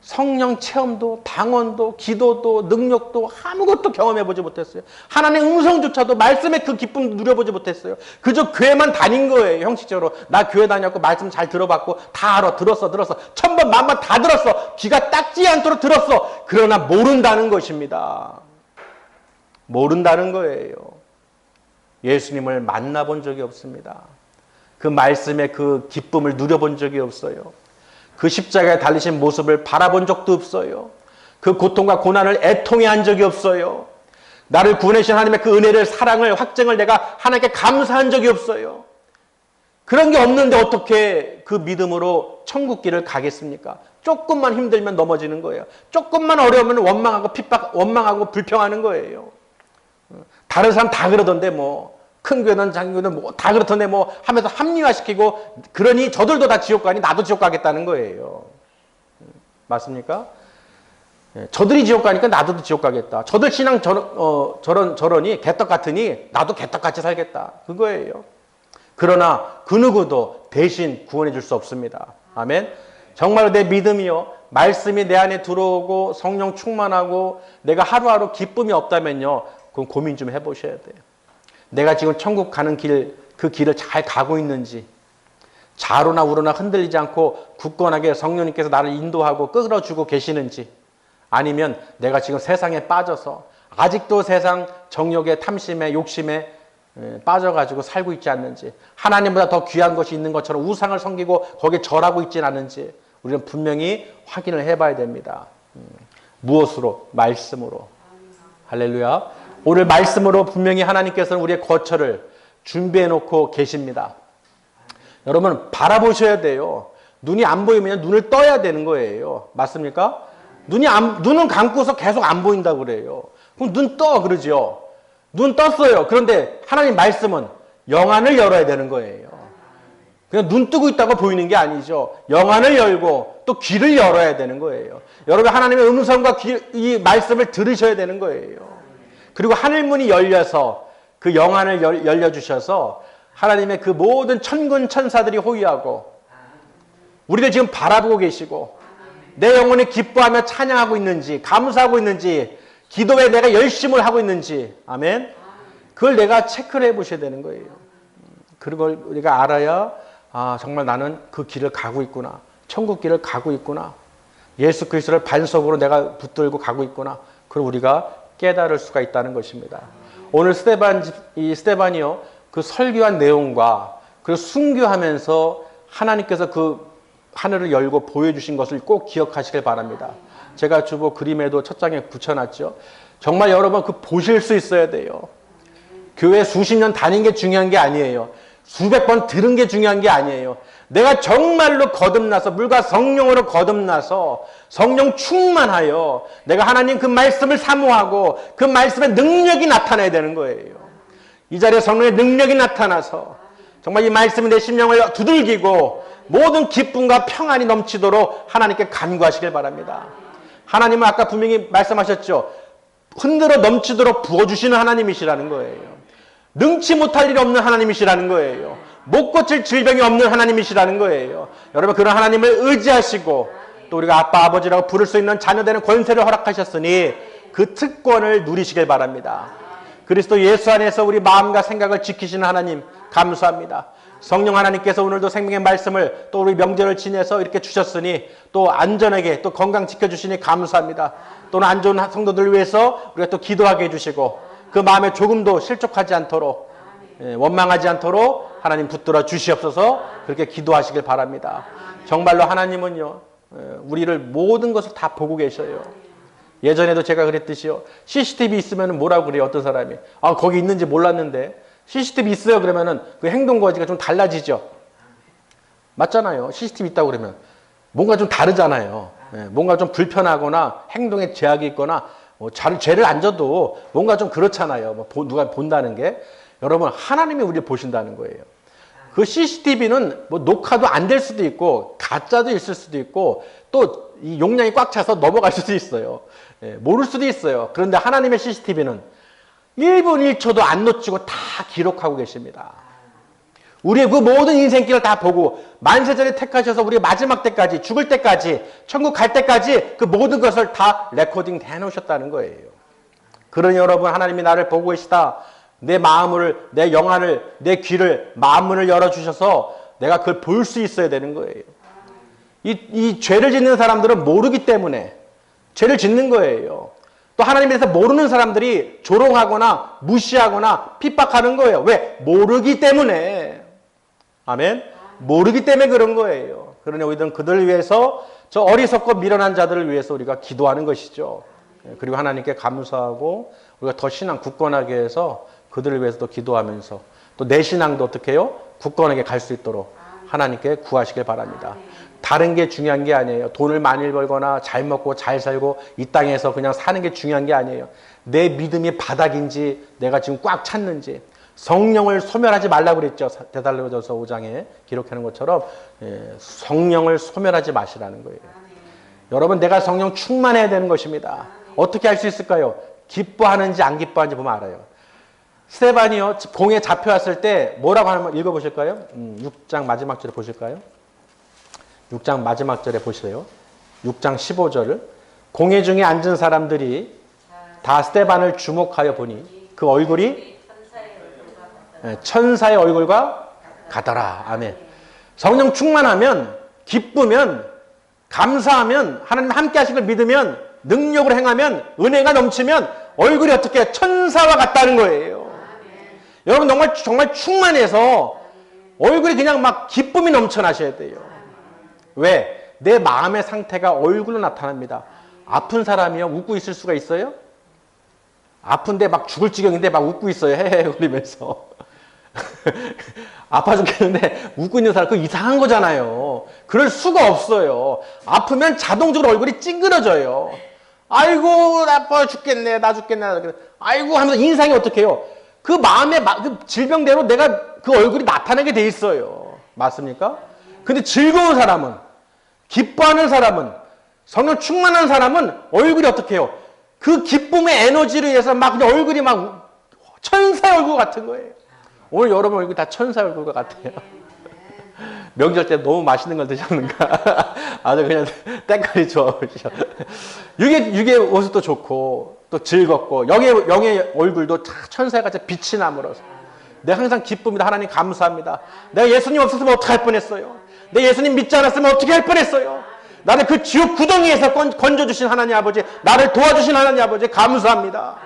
성령 체험도 방언도 기도도 능력도 아무것도 경험해보지 못했어요. 하나님의 음성조차도 말씀의 그 기쁨 누려보지 못했어요. 그저 교회만 다닌 거예요. 형식적으로 나 교회 다녔고 말씀 잘 들어봤고 다 알아. 들었어 1000번 만번 다 들었어. 귀가 닦지 않도록 들었어. 그러나 모른다는 것입니다. 모른다는 거예요. 예수님을 만나본 적이 없습니다. 그 말씀의 그 기쁨을 누려본 적이 없어요. 그 십자가에 달리신 모습을 바라본 적도 없어요. 그 고통과 고난을 애통해 한 적이 없어요. 나를 구원해주신 하나님의 그 은혜를 사랑을 확증을 내가 하나님께 감사한 적이 없어요. 그런 게 없는데 어떻게 그 믿음으로 천국길을 가겠습니까? 조금만 힘들면 넘어지는 거예요. 조금만 어려우면 원망하고 원망하고 불평하는 거예요. 다른 사람 다 그러던데 큰 교회는 작은 교회는 다 그렇던데 하면서 합리화시키고 그러니 저들도 다 지옥 가니 나도 지옥 가겠다는 거예요. 맞습니까? 저들이 지옥 가니까 나도 지옥 가겠다. 저들 신앙 저러니 개떡 같으니 나도 개떡같이 살겠다. 그거예요. 그러나 그 누구도 대신 구원해 줄 수 없습니다. 아멘. 정말로 내 믿음이요. 말씀이 내 안에 들어오고 성령 충만하고 내가 하루하루 기쁨이 없다면요. 그건 고민 좀 해보셔야 돼요. 내가 지금 천국 가는 그 길을 잘 가고 있는지, 좌로나 우로나 흔들리지 않고 굳건하게 성령님께서 나를 인도하고 끌어주고 계시는지, 아니면 내가 지금 세상에 빠져서 아직도 세상 정욕에 탐심에 욕심에 빠져가지고 살고 있지 않는지, 하나님보다 더 귀한 것이 있는 것처럼 우상을 섬기고 거기에 절하고 있지는 않은지 우리는 분명히 확인을 해봐야 됩니다. 무엇으로? 말씀으로. 할렐루야. 오늘 말씀으로 분명히 하나님께서는 우리의 거처를 준비해 놓고 계십니다. 여러분 바라보셔야 돼요. 눈이 안 보이면 눈을 떠야 되는 거예요. 맞습니까? 눈은 감고서 계속 안 보인다고 그래요. 그럼 눈 떠 그러죠. 눈 떴어요. 그런데 하나님 말씀은 영안을 열어야 되는 거예요. 그냥 눈 뜨고 있다고 보이는 게 아니죠. 영안을 열고 또 귀를 열어야 되는 거예요. 여러분 하나님의 음성과 이 말씀을 들으셔야 되는 거예요. 그리고 하늘문이 열려서 그 영안을 열려주셔서 하나님의 그 모든 천군 천사들이 호위하고 우리를 지금 바라보고 계시고 내 영혼이 기뻐하며 찬양하고 있는지 감사하고 있는지 기도에 내가 열심을 하고 있는지 아멘. 그걸 내가 체크를 해보셔야 되는 거예요. 그걸 우리가 알아야 정말 나는 그 길을 가고 있구나. 천국 길을 가고 있구나. 예수 그리스도를 반석으로 내가 붙들고 가고 있구나. 그걸 우리가 깨달을 수가 있다는 것입니다. 오늘 스데반이요. 그 설교한 내용과 그 순교하면서 하나님께서 그 하늘을 열고 보여주신 것을 꼭 기억하시길 바랍니다. 제가 주보 그림에도 첫 장에 붙여놨죠. 정말 여러분 그 보실 수 있어야 돼요. 교회 수십 년 다닌 게 중요한 게 아니에요. 수백 번 들은 게 중요한 게 아니에요. 내가 정말로 거듭나서 물과 성령으로 거듭나서 성령 충만하여 내가 하나님 그 말씀을 사모하고 그 말씀의 능력이 나타나야 되는 거예요. 이 자리에 성령의 능력이 나타나서 정말 이 말씀이 내 심령을 두들기고 모든 기쁨과 평안이 넘치도록 하나님께 간구하시길 바랍니다. 하나님은 아까 분명히 말씀하셨죠. 흔들어 넘치도록 부어주시는 하나님이시라는 거예요. 능치 못할 일이 없는 하나님이시라는 거예요. 못 고칠 질병이 없는 하나님이시라는 거예요. 여러분 그런 하나님을 의지하시고 또 우리가 아빠 아버지라고 부를 수 있는 자녀되는 권세를 허락하셨으니 그 특권을 누리시길 바랍니다. 그리스도 예수 안에서 우리 마음과 생각을 지키시는 하나님 감사합니다. 성령 하나님께서 오늘도 생명의 말씀을 또 우리 명절을 지내서 이렇게 주셨으니 또 안전하게 또 건강 지켜주시니 감사합니다. 또는 안 좋은 성도들을 위해서 우리가 또 기도하게 해주시고 그 마음에 조금도 실족하지 않도록 원망하지 않도록 하나님 붙들어 주시옵소서. 그렇게 기도하시길 바랍니다. 정말로 하나님은요 우리를 모든 것을 다 보고 계셔요. 예전에도 제가 그랬듯이요, CCTV 있으면 뭐라고 그래요? 어떤 사람이 거기 있는지 몰랐는데 CCTV 있어요 그러면은 그 행동 거지가 좀 달라지죠. 맞잖아요. CCTV 있다고 그러면 뭔가 좀 다르잖아요. 뭔가 좀 불편하거나 행동에 제약이 있거나 죄를 안 져도 뭔가 좀 그렇잖아요. 누가 본다는 게. 여러분, 하나님이 우리를 보신다는 거예요. 그 CCTV는 뭐 녹화도 안 될 수도 있고 가짜도 있을 수도 있고 또 이 용량이 꽉 차서 넘어갈 수도 있어요. 모를 수도 있어요. 그런데 하나님의 CCTV는 1분 1초도 안 놓치고 다 기록하고 계십니다. 우리의 그 모든 인생길을 다 보고 만세전에 택하셔서 우리 마지막 때까지, 죽을 때까지, 천국 갈 때까지 그 모든 것을 다 레코딩 해놓으셨다는 거예요. 그러니 여러분, 하나님이 나를 보고 계시다. 내 마음을, 내 영안을, 내 귀를, 마음문을 열어주셔서 내가 그걸 볼 수 있어야 되는 거예요. 이 죄를 짓는 사람들은 모르기 때문에 죄를 짓는 거예요. 또 하나님에 대해서 모르는 사람들이 조롱하거나 무시하거나 핍박하는 거예요. 왜? 모르기 때문에. 아멘? 모르기 때문에 그런 거예요. 그러니 우리들은 그들을 위해서, 저 어리석고 미련한 자들을 위해서 우리가 기도하는 것이죠. 그리고 하나님께 감사하고 우리가 더 신앙 굳건하게 해서 그들을 위해서도 기도하면서 또 내 신앙도 어떻게 해요? 굳건하게 갈 수 있도록 하나님께 구하시길 바랍니다. 다른 게 중요한 게 아니에요. 돈을 많이 벌거나 잘 먹고 잘 살고 이 땅에서 그냥 사는 게 중요한 게 아니에요. 내 믿음이 바닥인지 내가 지금 꽉 찼는지. 성령을 소멸하지 말라고 그랬죠. 데살로니가서 5장에 기록하는 것처럼 성령을 소멸하지 마시라는 거예요. 여러분, 내가 성령 충만해야 되는 것입니다. 어떻게 할 수 있을까요? 기뻐하는지 안 기뻐하는지 보면 알아요. 스데반이요, 공에 잡혀왔을 때 뭐라고 하는 거 읽어보실까요? 6장 마지막 절에 보실까요? 6장 마지막 절에 보세요. 6장 15절을. 공회 중에 앉은 사람들이 다 스데반을 주목하여 보니 그 얼굴이 천사의 얼굴과 같더라. 아멘. 성령 충만하면, 기쁘면, 감사하면, 하나님 함께 하신 걸 믿으면, 능력으로 행하면, 은혜가 넘치면 얼굴이 어떻게 천사와 같다는 거예요. 여러분, 정말 충만해서 얼굴이 그냥 막 기쁨이 넘쳐나셔야 돼요. 왜? 내 마음의 상태가 얼굴로 나타납니다. 아픈 사람이요, 웃고 있을 수가 있어요? 아픈데 막 죽을 지경인데 막 웃고 있어요. 헤헤 그러면서. 아파 죽겠는데 웃고 있는 사람, 그거 이상한 거잖아요. 그럴 수가 없어요. 아프면 자동적으로 얼굴이 찡그러져요. 아이고, 아파 죽겠네, 나 죽겠네. 아이고 하면서 인상이 어떻게 해요? 그 마음의 그 질병대로 내가 그 얼굴이 나타나게 돼 있어요. 맞습니까? 근데 즐거운 사람은, 기뻐하는 사람은, 성령 충만한 사람은 얼굴이 어떻게 해요? 그 기쁨의 에너지로 인해서 막 그냥 얼굴이 막 천사의 얼굴 같은 거예요. 오늘 여러분 얼굴이 다 천사의 얼굴 같아요. 명절 때 너무 맛있는 걸 드셨는가? 아주 그냥 때깔이 좋아오시죠. 육의 모습도 좋고 또 즐겁고 영의 얼굴도 천사같이 빛이 남으로써 내가 항상 기쁩니다. 하나님 감사합니다. 내가 예수님 없었으면 어떻게 할 뻔했어요? 내 예수님 믿지 않았으면 어떻게 할 뻔했어요? 나를 그 지옥 구덩이에서 건져주신 하나님 아버지, 나를 도와주신 하나님 아버지 감사합니다.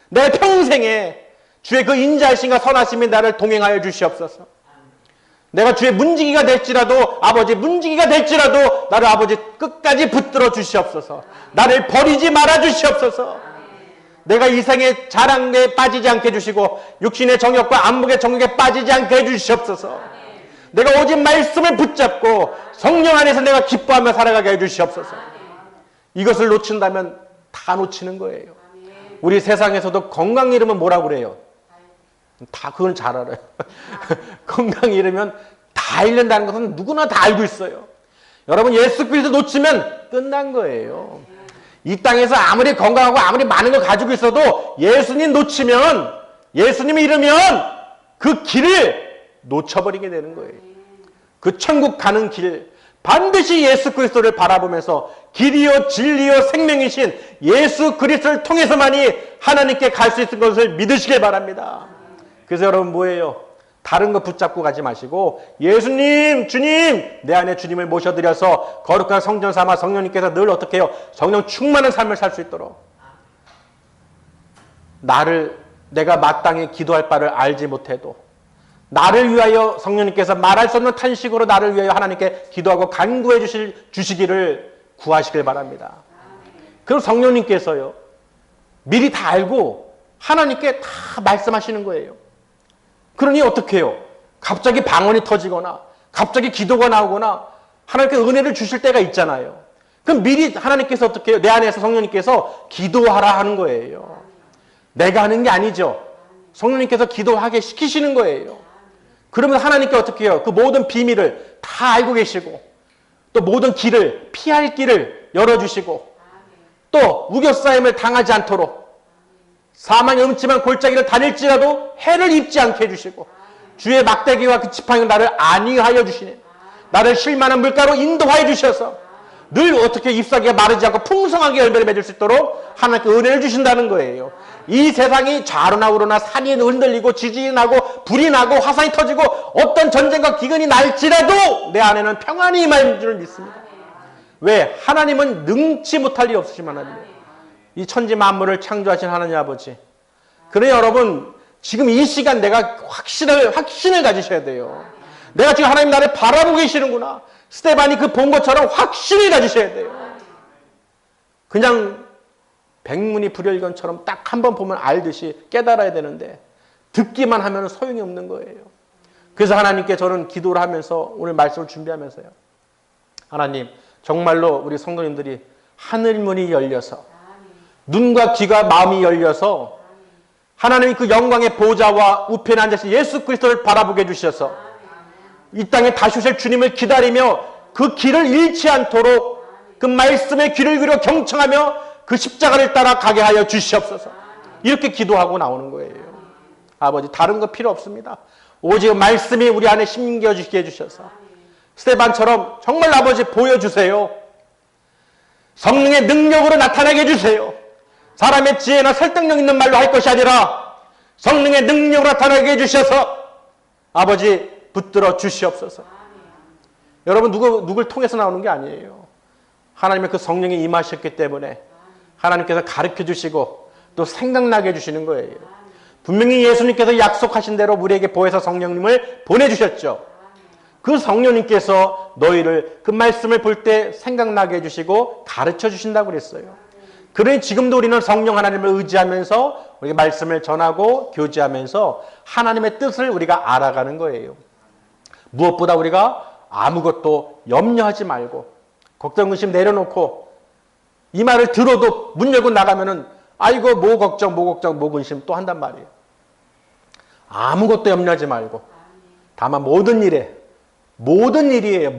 내 평생에 주의 그 인자하심과 선하심이 나를 동행하여 주시옵소서. 내가 주의 문지기가 될지라도, 아버지 문지기가 될지라도 나를 아버지 끝까지 붙들어 주시옵소서. 나를 버리지 말아 주시옵소서. 내가 이생의 자랑에 빠지지 않게 해주시고 육신의 정욕과 안목의 정욕에 빠지지 않게 해주시옵소서. 내가 오직 말씀을 붙잡고 성령 안에서 내가 기뻐하며 살아가게 해주시옵소서. 이것을 놓친다면 다 놓치는 거예요. 우리 세상에서도 건강 잃으면 뭐라고 그래요? 다 그건 잘 알아요. 건강 잃으면 다 잃는다는 것은 누구나 다 알고 있어요. 여러분, 예수 그리스도 놓치면 끝난 거예요. 이 땅에서 아무리 건강하고 아무리 많은 걸 가지고 있어도 예수님 놓치면, 예수님을 잃으면 그 길을 놓쳐버리게 되는 거예요. 그 천국 가는 길, 반드시 예수 그리스도를 바라보면서 길이요 진리요 생명이신 예수 그리스도를 통해서만이 하나님께 갈 수 있는 것을 믿으시길 바랍니다. 그래서 여러분 뭐예요? 다른 거 붙잡고 가지 마시고 예수님, 주님, 내 안에 주님을 모셔드려서 거룩한 성전 삼아 성령님께서 늘 어떻게 해요? 성령 충만한 삶을 살 수 있도록 내가 마땅히 기도할 바를 알지 못해도 나를 위하여 성령님께서 말할 수 없는 탄식으로 나를 위하여 하나님께 기도하고 간구해 주시기를 구하시길 바랍니다. 그리고 성령님께서요 미리 다 알고 하나님께 다 말씀하시는 거예요. 그러니 어떻게 해요? 갑자기 방언이 터지거나 갑자기 기도가 나오거나 하나님께 은혜를 주실 때가 있잖아요. 그럼 미리 하나님께서 어떻게 해요? 내 안에서 성령님께서 기도하라 하는 거예요. 내가 하는 게 아니죠. 성령님께서 기도하게 시키시는 거예요. 그러면 하나님께 어떻게 해요? 그 모든 비밀을 다 알고 계시고 또 모든 길을 피할 길을 열어주시고 또 우겨싸임을 당하지 않도록 사망의 음침한 골짜기를 다닐지라도 해를 입지 않게 해주시고 주의 막대기와 그 지팡이로 나를 안위하여 주시네. 나를 쉴만한 물가로 인도하여 주셔서 늘 어떻게 잎사귀가 마르지 않고 풍성하게 열매를 맺을 수 있도록 하나님께 은혜를 주신다는 거예요. 이 세상이 좌로나 우로나 산이 흔들리고 지진이 나고 불이 나고 화산이 터지고 어떤 전쟁과 기근이 날지라도 내 안에는 평안이 임할 줄을 믿습니다. 왜? 하나님은 능치 못할 일이 없으신 하나님이에요. 이 천지 만물을 창조하신 하나님 아버지. 그래 여러분 지금 이 시간 내가 확신을 가지셔야 돼요. 내가 지금 하나님 나를 바라보고 계시는구나. 스테반이 그 본 것처럼 확신을 가지셔야 돼요. 그냥 백문이 불여일견처럼 딱 한 번 보면 알듯이 깨달아야 되는데 듣기만 하면 소용이 없는 거예요. 그래서 하나님께 저는 기도를 하면서 오늘 말씀을 준비하면서요. 하나님 정말로 우리 성도님들이 하늘문이 열려서 눈과 귀가 마음이 열려서 하나님이 그 영광의 보좌와 우편에 앉으신 예수 그리스도를 바라보게 해주셔서 이 땅에 다시 오실 주님을 기다리며 그 길을 잃지 않도록 그 말씀에 귀를 기울여 경청하며 그 십자가를 따라 가게 하여 주시옵소서. 이렇게 기도하고 나오는 거예요. 아버지 다른 거 필요 없습니다. 오직 말씀이 우리 안에 심겨주시게 해주셔서 스테반처럼 정말 아버지 보여주세요. 성령의 능력으로 나타나게 해주세요. 사람의 지혜나 설득력 있는 말로 할 것이 아니라 성령의 능력으로 나타나게 해주셔서 아버지 붙들어 주시옵소서. 여러분 누굴 통해서 나오는 게 아니에요. 하나님의 그 성령이 임하셨기 때문에 하나님께서 가르쳐 주시고 또 생각나게 해주시는 거예요. 분명히 예수님께서 약속하신 대로 우리에게 보혜사 성령님을 보내주셨죠. 그 성령님께서 너희를 그 말씀을 볼 때 생각나게 해주시고 가르쳐 주신다고 그랬어요. 그러니 지금도 우리는 성령 하나님을 의지하면서 우리 말씀을 전하고 교제하면서 하나님의 뜻을 우리가 알아가는 거예요. 무엇보다 우리가 아무것도 염려하지 말고 걱정 근심 내려놓고 이 말을 들어도 문 열고 나가면은 아이고 뭐 걱정 뭐 근심 또 한단 말이에요. 아무것도 염려하지 말고 다만 모든 일이에요.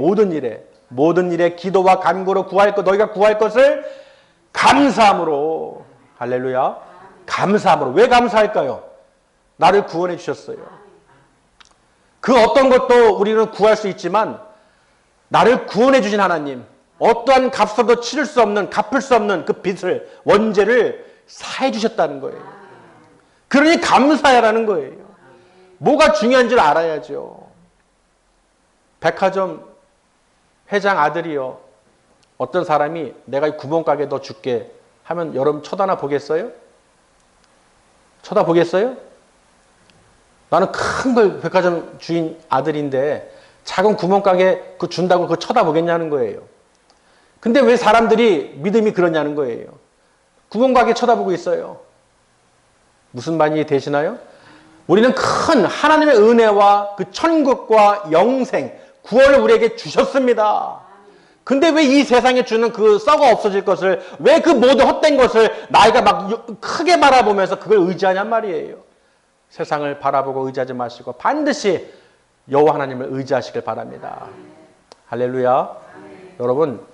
모든 일에 기도와 간구로 너희가 구할 것을 감사함으로 할렐루야 감사함으로. 왜 감사할까요? 나를 구원해 주셨어요. 그 어떤 것도 우리는 구할 수 있지만 나를 구원해 주신 하나님, 어떠한 값어도 치를 수 없는 갚을 수 없는 그 빚을 원죄를 사해 주셨다는 거예요. 그러니 감사해라는 거예요. 뭐가 중요한 줄 알아야죠. 백화점 회장 아들이요. 어떤 사람이 내가 이 구멍가게 너 줄게 하면 여러분 쳐다나 보겠어요? 쳐다보겠어요? 나는 큰 걸 백화점 주인 아들인데 작은 구멍가게 그 준다고 그거 쳐다보겠냐는 거예요. 근데 왜 사람들이 믿음이 그러냐는 거예요. 구멍가게 쳐다보고 있어요. 무슨 말이 되시나요? 우리는 큰 하나님의 은혜와 그 천국과 영생, 구원을 우리에게 주셨습니다. 근데 왜 이 세상에 주는 그 썩어 없어질 것을, 왜 그 모든 헛된 것을 나이가 막 크게 바라보면서 그걸 의지하냔 말이에요. 세상을 바라보고 의지하지 마시고 반드시 여호와 하나님을 의지하시길 바랍니다. 할렐루야. 여러분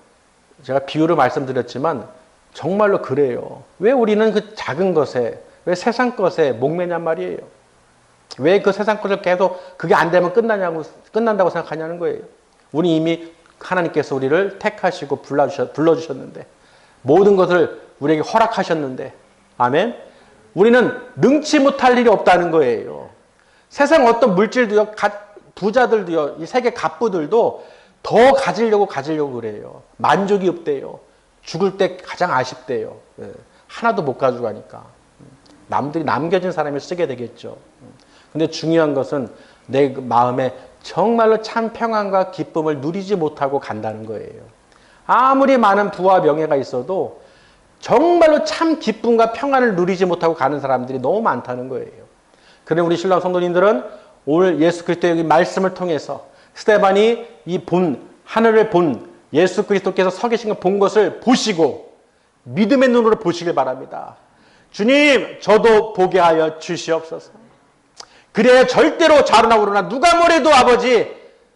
제가 비유를 말씀드렸지만 정말로 그래요. 왜 우리는 그 작은 것에, 왜 세상 것에 목매냔 말이에요. 왜 그 세상 것을 계속 그게 안 되면 끝난다고 생각하냐는 거예요. 우리 이미 하나님께서 우리를 택하시고 불러주셨는데 모든 것을 우리에게 허락하셨는데 아멘. 우리는 능치 못할 일이 없다는 거예요. 세상 어떤 물질도요, 부자들도요, 이 세계 갑부들도 더 가지려고 그래요. 만족이 없대요. 죽을 때 가장 아쉽대요. 예. 하나도 못 가져가니까. 남들이 남겨진 사람이 쓰게 되겠죠. 근데 중요한 것은 내 마음에 정말로 참 평안과 기쁨을 누리지 못하고 간다는 거예요. 아무리 많은 부와 명예가 있어도 정말로 참 기쁨과 평안을 누리지 못하고 가는 사람들이 너무 많다는 거예요. 그런데 우리 신랑 성도님들은 오늘 예수 그리스도의 말씀을 통해서 스데반이 하늘을 본 예수 그리스도께서 서 계신 걸 본 것을 보시고 믿음의 눈으로 보시길 바랍니다. 주님, 저도 보게 하여 주시옵소서. 그래야 절대로 자로나 우로나 누가 뭐래도 아버지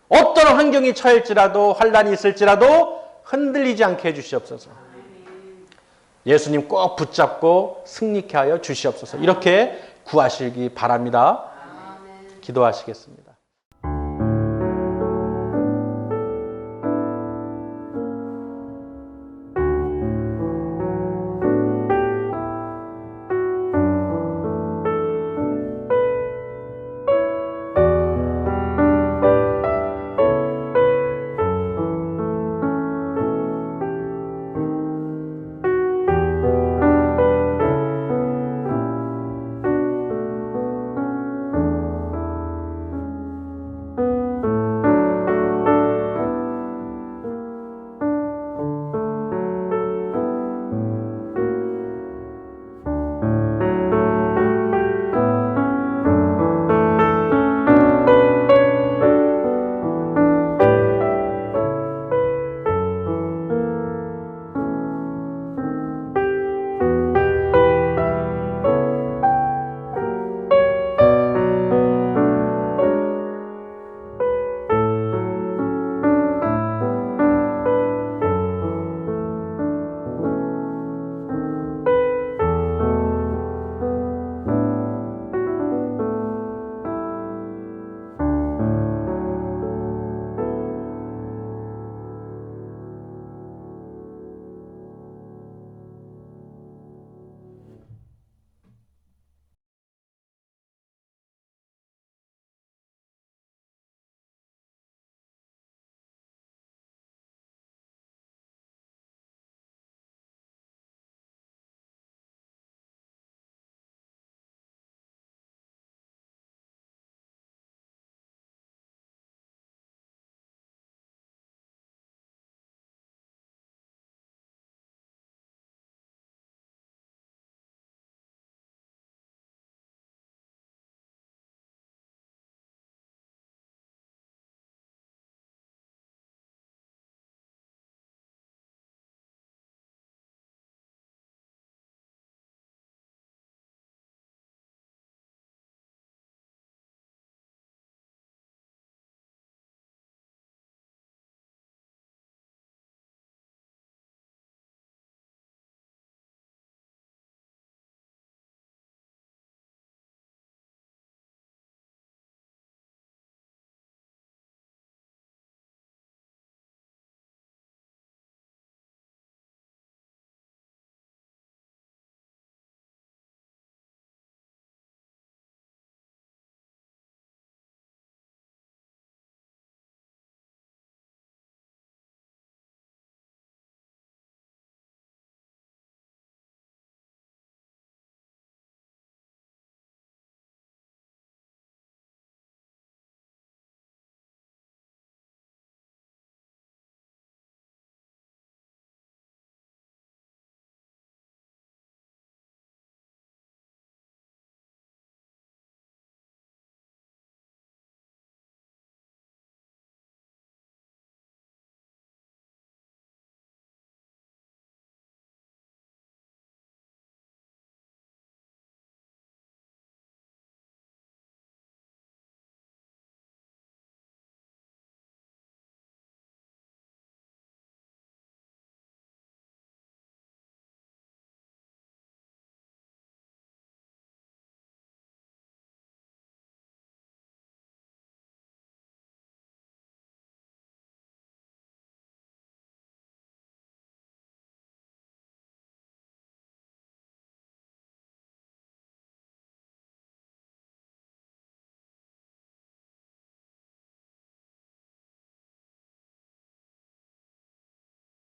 어떤 환경이 처할지라도 환란이 있을지라도 흔들리지 않게 해주시옵소서. 예수님 꼭 붙잡고 승리케 하여 주시옵소서. 이렇게 구하시기 바랍니다. 기도하시겠습니다.